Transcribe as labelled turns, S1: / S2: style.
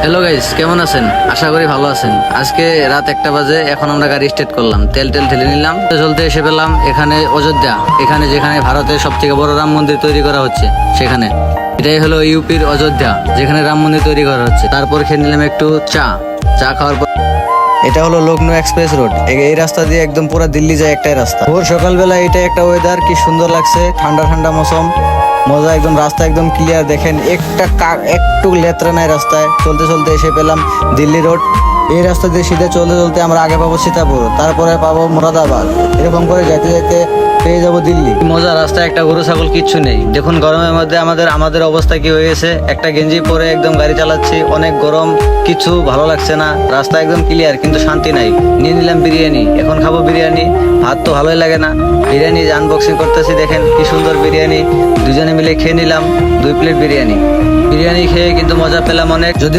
S1: Hello guys, কেমন আছেন? আশা করি ভালো আছেন। আজকে রাত 1টা বাজে, এখন আমরা গাড়ি স্টার্ট করলাম, তেল ঢেলে নিলাম, চলতে এসে পেলাম এখানে অযোধ্যা, এখানে যেখানে ভারতের সব থেকে বড় রাম মন্দির তৈরি করা হচ্ছে সেখানে। এটাই হলো ইউপির অযোধ্যা, যেখানে রাম মন্দির তৈরি করা হচ্ছে। তারপর খেয়ে নিলাম একটু চা খাওয়ার পর এটা হলো লখনৌ এক্সপ্রেস রোড। এই রাস্তা দিয়ে একদম পুরো দিল্লি যায় একটাই রাস্তা। ভোর সকালবেলা এটা একটা ওয়েদার, কি সুন্দর লাগছে, ঠান্ডা ঠান্ডা মৌসুম, মজা একদম। রাস্তা একদম ক্লিয়ার, দেখেন একটু লেত্রা নাই রাস্তায়। চলতে চলতে এসে পেলাম দিল্লি রোড। এই রাস্তা দিয়ে সিধে চলতে চলতে আমরা আগে পাবো সীতাপুর, তারপরে পাবো মুরাদাবাদ, এরকম করে যেতে যেতে পেয়ে যাবো দিল্লি। মজা রাস্তায় একটা গরু ছাগল কিচ্ছু নেই। দেখুন গরমের মধ্যে আমাদের অবস্থা কি হয়ে গেছে। একটা গেঞ্জি পরে একদম গাড়ি চালাচ্ছি, অনেক গরম, কিছু ভালো লাগছে না। রাস্তা একদম ক্লিয়ার কিন্তু শান্তি নাই। নিয়ে নিলাম বিরিয়ানি, এখন খাবো বিরিয়ানি। ভাত তো ভালোই লাগে না। বিরিয়ানি আনবক্সিং করতেছি, দেখেন কি সুন্দর বিরিয়ানি। দুজনে মিলে খেয়ে নিলাম 2 প্লেট বিরিয়ানি। বিরিয়ানি খেয়ে কিন্তু মজা পেলাম অনেক। যদি